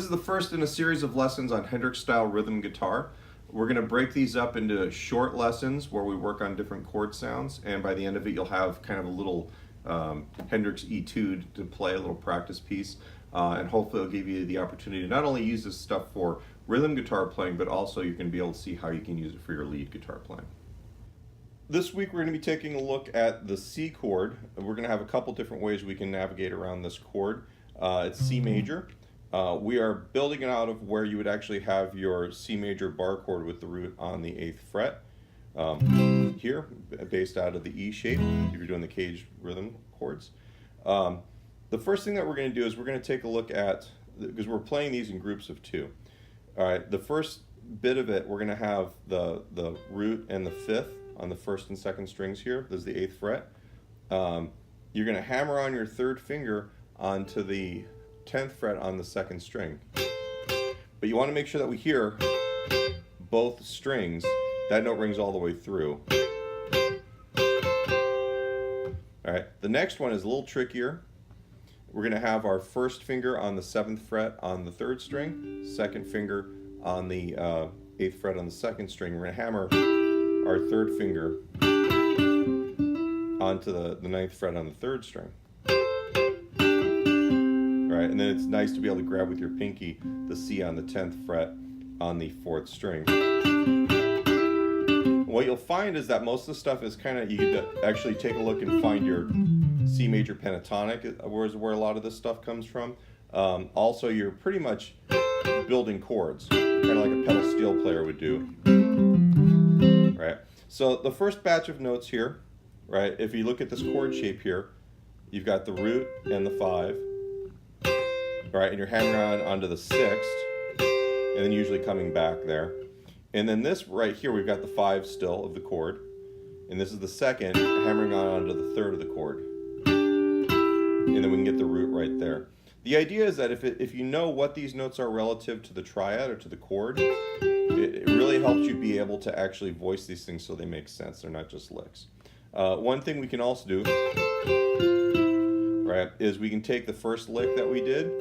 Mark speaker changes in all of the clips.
Speaker 1: This is the first in a series of lessons on Hendrix style rhythm guitar. We're going to break these up into short lessons where we work on different chord sounds, and by the end of it you'll have kind of a little Hendrix etude to play, a little practice piece, and hopefully it'll give you the opportunity to not only use this stuff for rhythm guitar playing, but also you can be able to see how you can use it for your lead guitar playing. This week we're going to be taking a look at the C chord. We're going to have a couple different ways we can navigate around this chord. It's C major. We are building it out of where you would actually have your C major bar chord with the root on the 8th fret. Here, based out of the E shape, if you're doing the cage rhythm chords. The first thing that we're going to do is we're going to take a look at, because we're playing these in groups of 2. All right, the first bit of it, we're going to have the root and the 5th on the 1st and 2nd strings here. This is the 8th fret. You're going to hammer on your 3rd finger onto the 10th fret on the 2nd string. But you want to make sure that we hear both strings. That note rings all the way through. All right, the next one is a little trickier. We're going to have our 1st finger on the 7th fret on the 3rd string, 2nd finger on the 8th fret on the 2nd string. We're going to hammer our 3rd finger onto the 9th fret on the 3rd string. All right, and then it's nice to be able to grab with your pinky the C on the 10th fret on the 4th string. What you'll find is that most of the stuff is kind of, you can actually take a look and find your C major pentatonic, where a lot of this stuff comes from. Also, you're pretty much building chords, kind of like a pedal steel player would do. Right. So the first batch of notes here, right, if you look at this chord shape here, you've got the root and the 5, right, and you're hammering onto the 6th, and then usually coming back there. And then this right here, we've got the 5 still of the chord, and this is the 2nd, hammering onto the 3rd of the chord. And then we can get the root right there. The idea is that if you know what these notes are relative to the triad or to the chord, it really helps you be able to actually voice these things so they make sense. They're not just licks. One thing we can also do, right, is we can take the first lick that we did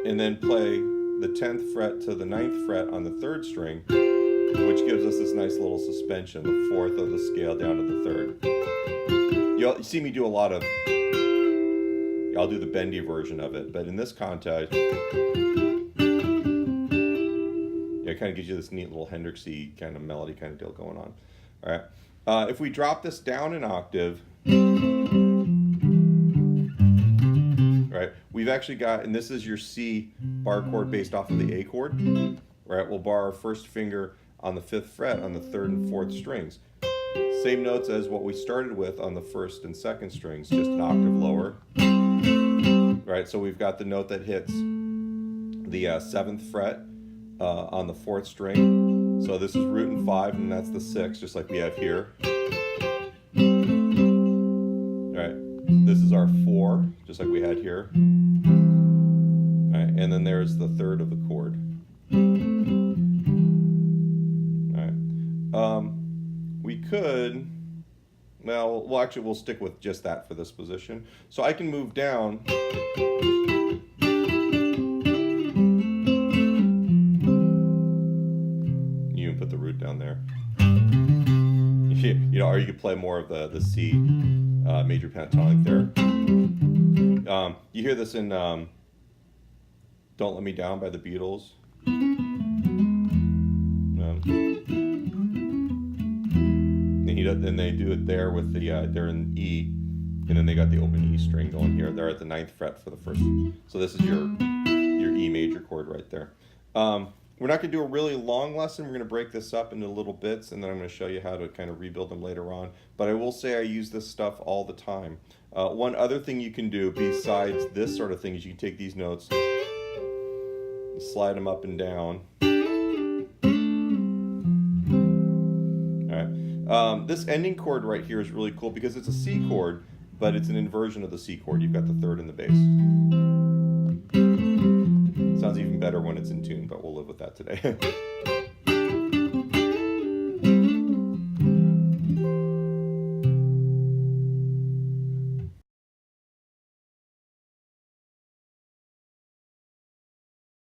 Speaker 1: and then play the 10th fret to the 9th fret on the 3rd string, which gives us this nice little suspension, the 4th of the scale down to the 3rd. You see me do a lot of, I'll do the bendy version of it, but in this context, it kind of gives you this neat little Hendrixy kind of melody kind of deal going on. All right. If we drop this down an octave, right, we've actually got, and this is your C bar chord based off of the A chord. Right, we'll bar our 1st finger on the 5th fret on the 3rd and 4th strings. Same notes as what we started with on the 1st and 2nd strings, just an octave lower. Right, so we've got the note that hits the 7th fret on the 4th string. So this is root and 5, and that's the 6th, just like we have here. Right, this is our 4, just like we had here. Right, and then there's the 3rd of the chord. All right, we could. Well, we'll stick with just that for this position. So I can move down. You can put the root down there. You know, or you could play more of the C major pentatonic there. You hear this in "Don't Let Me Down" by the Beatles. And they do it there with the they're in E, and then they got the open E string going here. They're at the 9th fret for the first. So this is your E major chord right there. We're not going to do a really long lesson. We're going to break this up into little bits, and then I'm going to show you how to kind of rebuild them later on. But I will say I use this stuff all the time. One other thing you can do besides this sort of thing is you can take these notes, slide them up and down. This ending chord right here is really cool because it's a C chord, but it's an inversion of the C chord. You've got the 3rd and the bass. Sounds even better when it's in tune, but we'll live with that today.